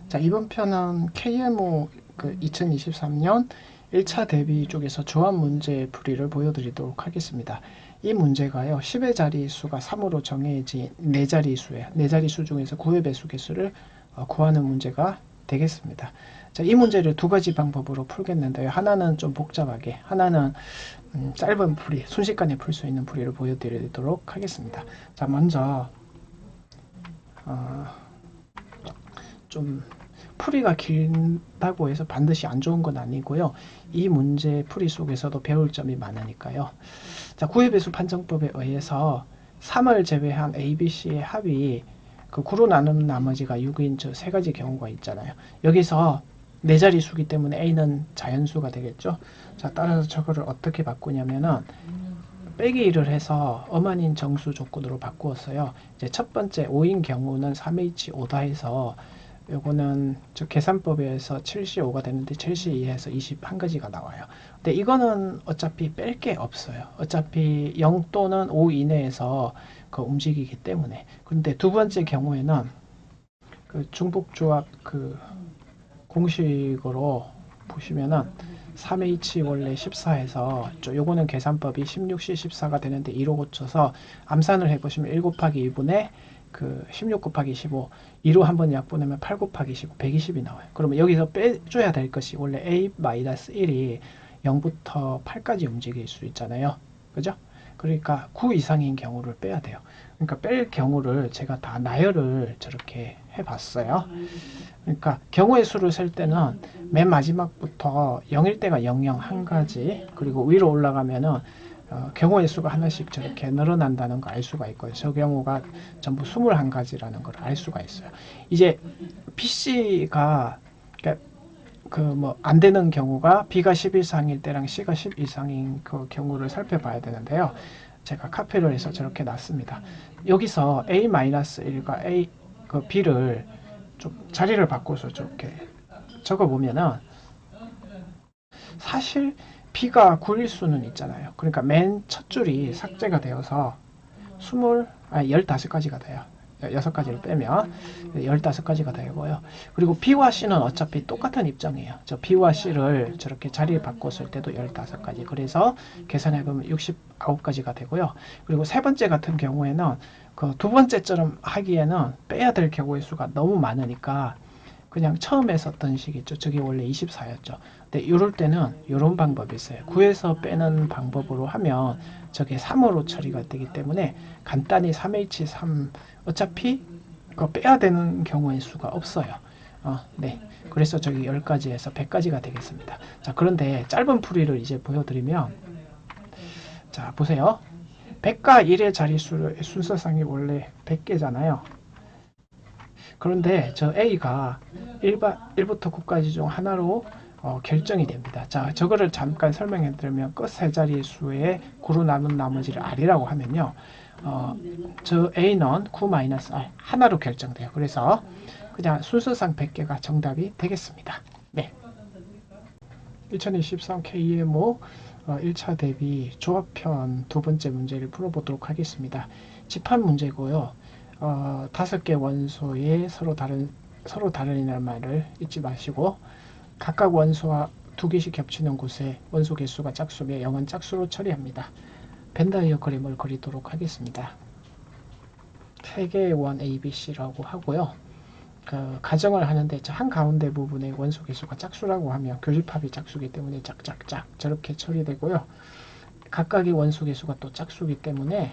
자, 이번 편은 KMO 2023년 1차 대비 쪽에서 조합 문제 풀이를 보여드리도록 하겠습니다. 이 문제가요, 10의 자리수가 3으로 정해진 4자리수예요. 4자리수 중에서 9의 배수 개수를 구하는 문제가 되겠습니다. 자, 이 문제를 두 가지 방법으로 풀겠는데요. 하나는 좀 복잡하게, 하나는 짧은 풀이, 순식간에 풀 수 있는 풀이를 보여드리도록 하겠습니다. 자, 먼저 좀 풀이가 길다고 해서 반드시 안 좋은 건 아니고요. 이 문제 풀이 속에서도 배울 점이 많으니까요. 자, 구의 배수 판정법에 의해서 3을 제외한 A, B, C의 합이 그 9로 나누는 나머지가 6인 저 세 가지 경우가 있잖아요. 여기서 네 자리 수기 때문에 A는 자연수가 되겠죠. 자, 따라서 저거를 어떻게 바꾸냐면은 빼기 1을 해서 엄한인 정수 조건으로 바꾸었어요. 이제 첫 번째 5인 경우는 3H5다 해서 요거는 저 계산법에서 7C5가 되는데 7C2에서 21가지가 나와요. 근데 이거는 어차피 뺄 게 없어요. 어차피 0 또는 5 이내에서 그 움직이기 때문에. 근데 두 번째 경우에는 그 중복조합 그 공식으로 보시면은 3H 원래 14에서 요거는 계산법이 16C14가 되는데 2로 고쳐서 암산을 해보시면 1 곱하기 2분의 그 16 곱하기 15 2로 한번 약분하면 8 곱하기 15 120이 나와요. 그러면 여기서 빼줘야 될 것이 원래 A-1이 0부터 8까지 움직일 수 있잖아요. 그죠? 그러니까 9 이상인 경우를 빼야 돼요. 그러니까 뺄 경우를 제가 다 나열을 저렇게 해봤어요. 그러니까 경우의 수를 셀 때는 맨 마지막부터 0일 때가 00 한 가지, 그리고 위로 올라가면은 경우의 수가 하나씩 저렇게 늘어난다는 거 알 수가 있고요. 저 경우가 전부 21가지라는 걸 알 수가 있어요. 이제 BC가 그 뭐 안 되는 경우가 B가 10 이상일 때랑 C가 10 이상인 그 경우를 살펴봐야 되는데요. 제가 카피를 해서 저렇게 놨습니다. 여기서 A-1과 A 그 B를 좀 자리를 바꿔서 저렇게 적어 보면은 사실 B가 9일 수는 있잖아요. 그러니까 맨 첫 줄이 삭제가 되어서 15가지가 돼요. 6가지를 빼면 15가지가 되고요. 그리고 B와 C는 어차피 똑같은 입장이에요. 저 B와 C를 저렇게 자리를 바꿨을 때도 15가지. 그래서 계산해보면 69가지가 되고요. 그리고 세 번째 같은 경우에는 그 두 번째처럼 하기에는 빼야 될 경우의 수가 너무 많으니까 그냥 처음에 썼던 식이죠. 저게 원래 24였죠. 근데 이럴 때는 이런 방법이 있어요. 9에서 빼는 방법으로 하면 저게 3으로 처리가 되기 때문에 간단히 3H3 어차피 그 빼야 되는 경우의 수가 없어요. 네. 그래서 저기 10가지에서 100가지가 되겠습니다. 자, 그런데 짧은 풀이를 이제 보여드리면 자, 보세요. 100과 1의 자릿수의 순서상이 원래 100개잖아요. 그런데 저 A가 1부터 9까지 중 하나로 결정이 됩니다. 자, 저거를 잠깐 설명해 드리면 끝 세 자리 수의 9로 나눈 나머지를 R이라고 하면요. 저 A는 9-R 하나로 결정돼요. 그래서 그냥 순서상 100개가 정답이 되겠습니다. 네. 2023 KMO 1차 대비 조합편 두 번째 문제를 풀어보도록 하겠습니다. 집합 문제고요. 5개 원소의 서로 다른이라는 말을 잊지 마시고 각각 원소와 2개씩 겹치는 곳에 원소 개수가 짝수며 0은 짝수로 처리합니다. 벤다이어 그림을 그리도록 하겠습니다. 3개의 원 A, B, C라고 하고요. 그 가정을 하는데 한 가운데 부분의 원소 개수가 짝수라고 하면 교집합이 짝수기 때문에 짝짝짝 저렇게 처리되고요. 각각의 원소 개수가 또 짝수기 때문에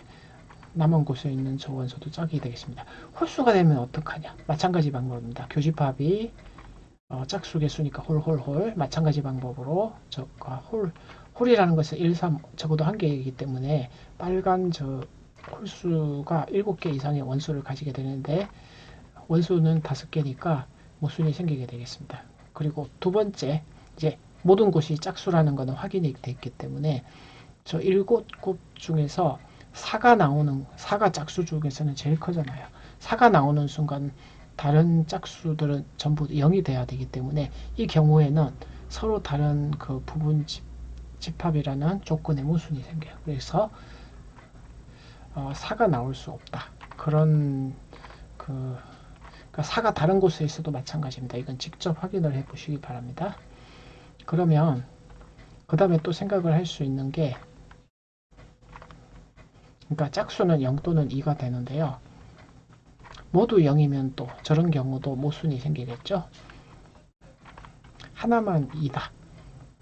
남은 곳에 있는 저 원소도 짝이 되겠습니다. 홀수가 되면 어떡하냐? 마찬가지 방법입니다. 교집합이 짝수 개수니까 홀홀홀 마찬가지 방법으로 저가 홀이라는 것은 1, 3 적어도 한 개이기 때문에 빨간 저 홀수가 7개 이상의 원소를 가지게 되는데 원소는 5개니까 모순이 생기게 되겠습니다. 그리고 두 번째 이제 모든 곳이 짝수라는 것은 확인이 됐기 때문에 저 7곳 중에서 4가 짝수 중에서는 제일 크잖아요. 4가 나오는 순간 다른 짝수들은 전부 0이 돼야 되기 때문에 이 경우에는 서로 다른 그 부분 집합이라는 조건에 모순이 생겨요. 그래서 4가 나올 수 없다. 그런 그 그러니까 4가 다른 곳에 있어도 마찬가지입니다. 이건 직접 확인을 해 보시기 바랍니다. 그러면 그 다음에 또 생각을 할 수 있는 게, 그러니까 짝수는 0 또는 2가 되는데요. 모두 0이면 또 저런 경우도 모순이 생기겠죠. 하나만 2다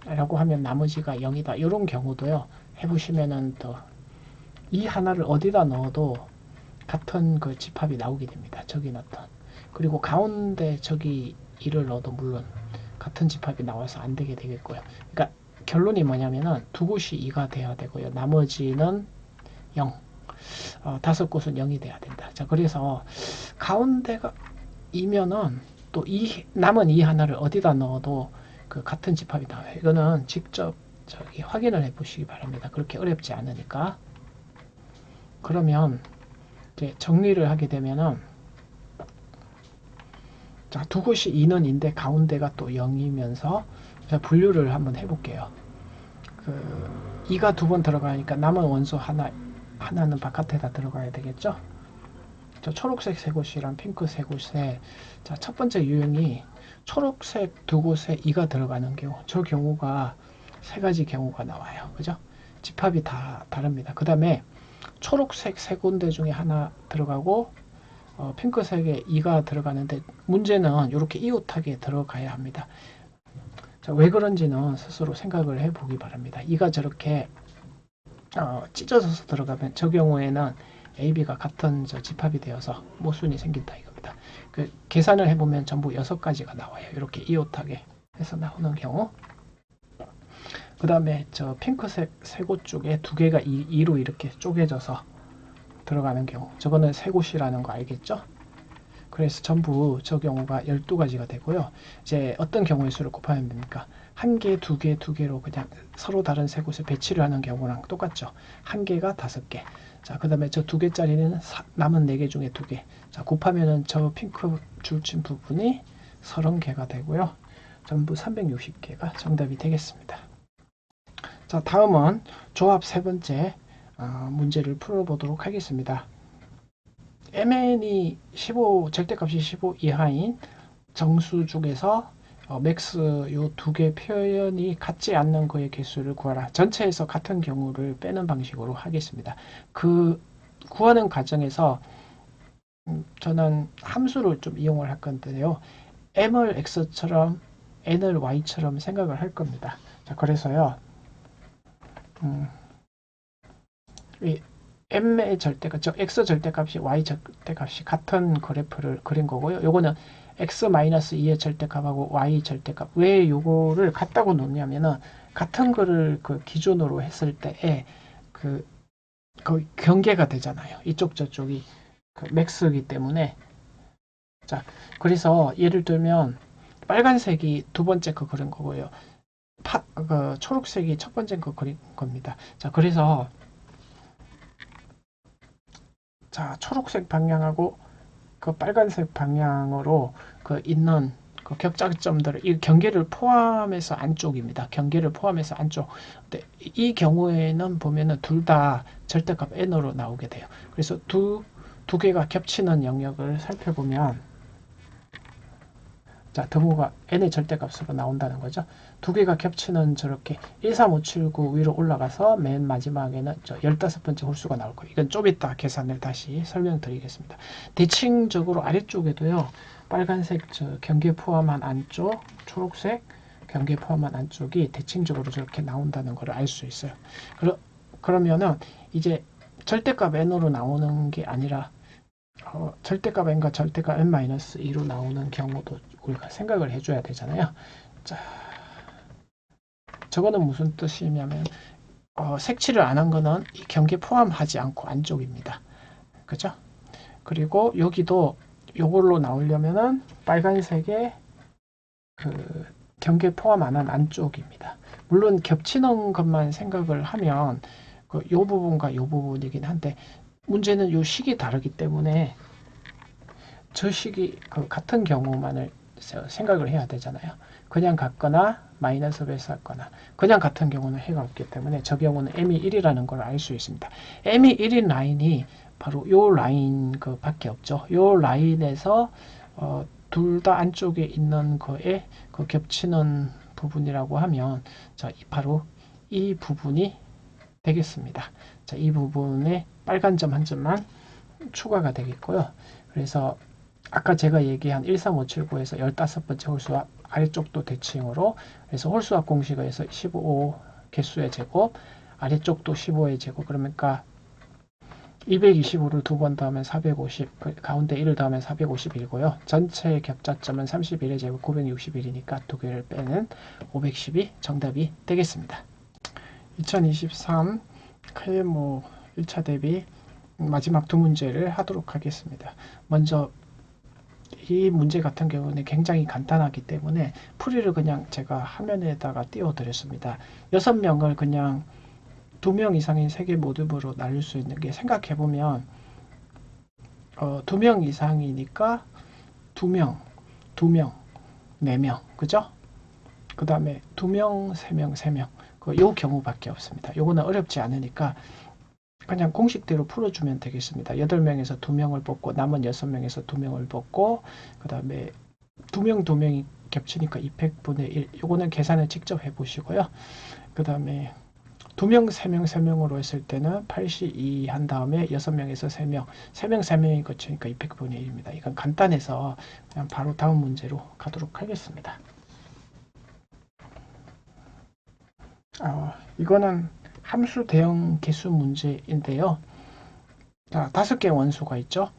라고 하면 나머지가 0이다. 이런 경우도요. 해보시면은 또 이 하나를 어디다 넣어도 같은 그 집합이 나오게 됩니다. 저기 넣던. 그리고 가운데 저기 2를 넣어도 물론 같은 집합이 나와서 안 되게 되겠고요. 그러니까 결론이 뭐냐면은 두 곳이 2가 돼야 되고요. 나머지는 0. 다섯 곳은 0이 돼야 된다. 자, 그래서 가운데가 2면은 또 이 남은 이 하나를 어디다 넣어도 그 같은 집합이 나와요. 이거는 직접 저기 확인을 해 보시기 바랍니다. 그렇게 어렵지 않으니까. 그러면 이제 정리를 하게 되면은, 자, 두 곳이 2는 인데 가운데가 또 0이면서 분류를 한번 해볼게요. 2가 두 번 들어가니까 남은 원소 하나는 바깥에다 들어가야 되겠죠. 저 초록색 세 곳이랑 핑크 세 곳에, 자, 첫 번째 유형이 초록색 두 곳에 2가 들어가는 경우, 저 경우가 세 가지 경우가 나와요. 그죠? 집합이 다 다릅니다. 그 다음에 초록색 세 군데 중에 하나 들어가고 핑크색에 2가 들어가는데, 문제는 이렇게 이웃하게 들어가야 합니다. 자, 왜 그런지는 스스로 생각을 해보기 바랍니다. 2가 저렇게 찢어져서 들어가면 저 경우에는 A, B가 같은 집합이 되어서 모순이 생긴다 이겁니다. 그 계산을 해보면 전부 6가지가 나와요. 이렇게 이웃하게 해서 나오는 경우. 그 다음에 저 핑크색 세 곳 쪽에 두 개가 2로 이렇게 쪼개져서 들어가는 경우, 저거는 세 곳이라는 거 알겠죠? 그래서 전부 저 경우가 12가지가 되고요. 이제 어떤 경우의 수를 곱하면 됩니까? 한 개, 두 개, 두 개로 그냥 서로 다른 세 곳에 배치를 하는 경우랑 똑같죠. 한 개가 5개. 자, 그 다음에 저 두 개짜리는 남은 4개 중에 2개. 자, 곱하면은 저 핑크 줄친 부분이 30개가 되고요. 전부 360개가 정답이 되겠습니다. 자, 다음은 조합 세 번째 문제를 풀어보도록 하겠습니다. mn이 15, 절대값이 15 이하인 정수 중에서 맥스 요 두 개 표현이 같지 않는 거의 개수를 구하라. 전체에서 같은 경우를 빼는 방식으로 하겠습니다. 그 구하는 과정에서 저는 함수를 좀 이용을 할 건데요. m을 x처럼 n을 y처럼 생각을 할 겁니다. 자, 그래서요. 이 m의 절대값, 즉 x 절대값이 y 절대값이 같은 그래프를 그린 거고요. 요거는 x-2의 절대값하고 y 절대값. 왜 요거를 같다고 놓냐면은 같은 거를 그 기준으로 했을 때에 그 경계가 되잖아요. 이쪽 저쪽이 그 맥스이기 때문에. 자, 그래서 예를 들면 빨간색이 두 번째 거 그린 거고요. 초록색이 첫 번째 거 그린 겁니다. 자, 그래서 자, 초록색 방향하고 그 빨간색 방향으로 그 있는 그 격자점들을, 이 경계를 포함해서 안쪽입니다. 경계를 포함해서 안쪽. 근데 이 경우에는 보면은 둘 다 절대값 n으로 나오게 돼요. 그래서 두 개가 겹치는 영역을 살펴보면, 자, 등호가 n의 절대값으로 나온다는 거죠. 두 개가 겹치는 저렇게 13579 위로 올라가서 맨 마지막에는 저 15번째 홀수가 나올 거예요. 이건 좀 이따 계산을 다시 설명드리겠습니다. 대칭적으로 아래쪽에도요. 빨간색 저 경계 포함한 안쪽, 초록색 경계 포함한 안쪽이 대칭적으로 저렇게 나온다는 걸 알 수 있어요. 그러면은 이제 절대값 n으로 나오는 게 아니라 절대값 n과 절대값 n-2로 나오는 경우도 우리가 생각을 해줘야 되잖아요. 자, 저거는 무슨 뜻이냐면 색칠을 안 한 거는 이 경계 포함하지 않고 안쪽입니다. 그죠? 그리고 여기도 요걸로 나오려면은 빨간색의 그 경계 포함 안 한 안쪽입니다. 물론 겹치는 것만 생각을 하면 요 부분과 요 부분이긴 한데, 문제는 요 식이 다르기 때문에 저 식이 같은 경우만을 생각을 해야 되잖아요. 그냥 같거나 마이너스 배수하거나, 그냥 같은 경우는 해가 없기 때문에 저 경우는 m이 1이라는 걸 알 수 있습니다. m이 1인 라인이 바로 요 라인 밖에 없죠. 요 라인에서 둘 다 안쪽에 있는 거에 그 겹치는 부분이라고 하면 자, 바로 이 부분이 되겠습니다. 자, 이 부분에 빨간 점 한 점만 추가가 되겠고요. 그래서 아까 제가 얘기한 13579에서 15번째 홀수합 아래쪽도 대칭으로 그래서 홀수합 공식에서 15 개수의 제곱 아래쪽도 15의 제곱 그러니까 225를 두 번 더하면 450 가운데 1을 더하면 451이고요. 전체 격자점은 31의 제곱 961이니까 두 개를 빼는 510이 정답이 되겠습니다. 2023 KMO 1차 대비 마지막 두 문제를 하도록 하겠습니다. 먼저 이 문제 같은 경우는 굉장히 간단하기 때문에 풀이를 그냥 제가 화면에다가 띄워 드렸습니다. 6명을 그냥 2명 이상인 세 개 모듈으로 나눌 수 있는 게 생각해 보면 2명 이상이니까 2명, 2명, 4명 그죠? 그 다음에 2명, 3명, 3명 요 경우밖에 없습니다. 요거는 어렵지 않으니까 그냥 공식대로 풀어주면 되겠습니다. 8명에서 2명을 뽑고 남은 6명에서 2명을 뽑고 그 다음에 2명, 2명이 겹치니까 200분의 1 요거는 계산을 직접 해보시고요. 그 다음에 2명, 3명, 3명으로 했을 때는 82 한 다음에 6명에서 3명, 3명, 3명이 거치니까 200분의 1입니다. 이건 간단해서 그냥 바로 다음 문제로 가도록 하겠습니다. 이거는 함수 대형 개수 문제인데요. 자, 5개 원소가 있죠.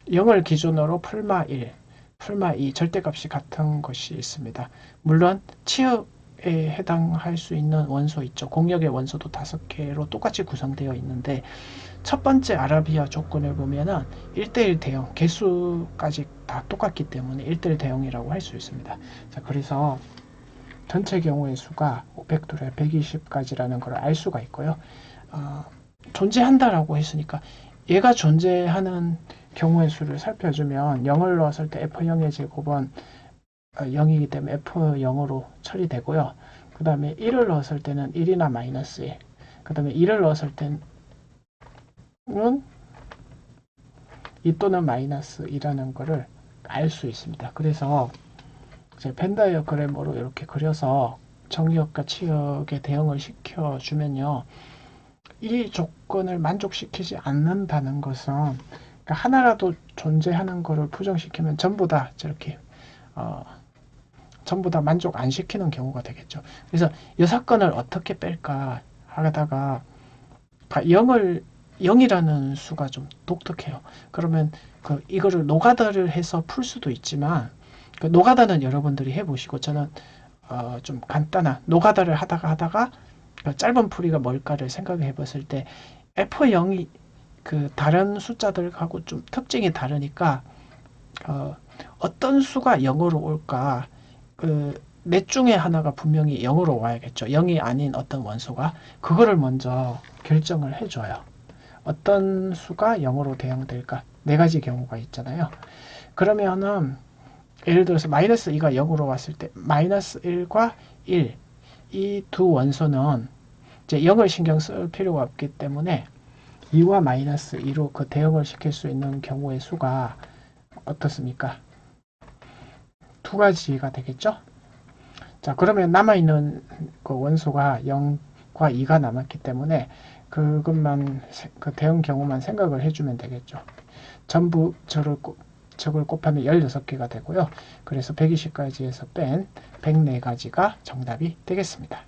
0을 기준으로 풀마 1, 풀마 2 절대값이 같은 것이 있습니다. 물론 치읍에 해당할 수 있는 원소 있죠. 공역의 원소도 5개로 똑같이 구성되어 있는데 첫 번째 아라비아 조건을 보면은 1대1 대형 개수까지 다 똑같기 때문에 1대1 대형이라고 할 수 있습니다. 자, 그래서 전체 경우의 수가 500둘에 120까지라는 걸 알 수가 있고요. 존재한다라고 했으니까 얘가 존재하는 경우의 수를 살펴주면 0을 넣었을 때 F0의 제곱은 0이기 때문에 F0으로 처리되고요. 그 다음에 1을 넣었을 때는 1이나 마이너스 1. 그 다음에 2를 넣었을 때는 2 또는 마이너스 2라는 것을 알 수 있습니다. 그래서 벤 다이어그램으로 이렇게 그려서 정의역과 치역의 대응을 시켜주면요. 이 조건을 만족시키지 않는다는 것은 그러니까 하나라도 존재하는 것을 부정시키면 전부 다 저렇게 전부 다 만족 안 시키는 경우가 되겠죠. 그래서 이 사건을 어떻게 뺄까 하다가 0이라는 수가 좀 독특해요. 그러면 이거를 노가다를 해서 풀 수도 있지만 그 노가다는 여러분들이 해보시고 저는 좀 간단한 노가다를 하다가 짧은 풀이가 뭘까를 생각해 봤을 때 F0이 그 다른 숫자들하고 좀 특징이 다르니까 어떤 수가 0으로 올까 넷 중에 하나가 분명히 0으로 와야겠죠. 0이 아닌 어떤 원소가 그거를 먼저 결정을 해줘요. 어떤 수가 0으로 대응될까? 네 가지 경우가 있잖아요. 그러면은 예를 들어서 마이너스 2가 0으로 왔을 때 마이너스 1과 1 이 두 원소는 이제 0을 신경 쓸 필요가 없기 때문에 2와 마이너스 2로 그 대응을 시킬 수 있는 경우의 수가 어떻습니까? 두 가지가 되겠죠? 자, 그러면 남아있는 그 원소가 0과 2가 남았기 때문에 그것만 그 대응 경우만 생각을 해주면 되겠죠. 전부 적을 곱하면 16개가 되고요. 그래서 120가지에서 뺀 104가지가 정답이 되겠습니다.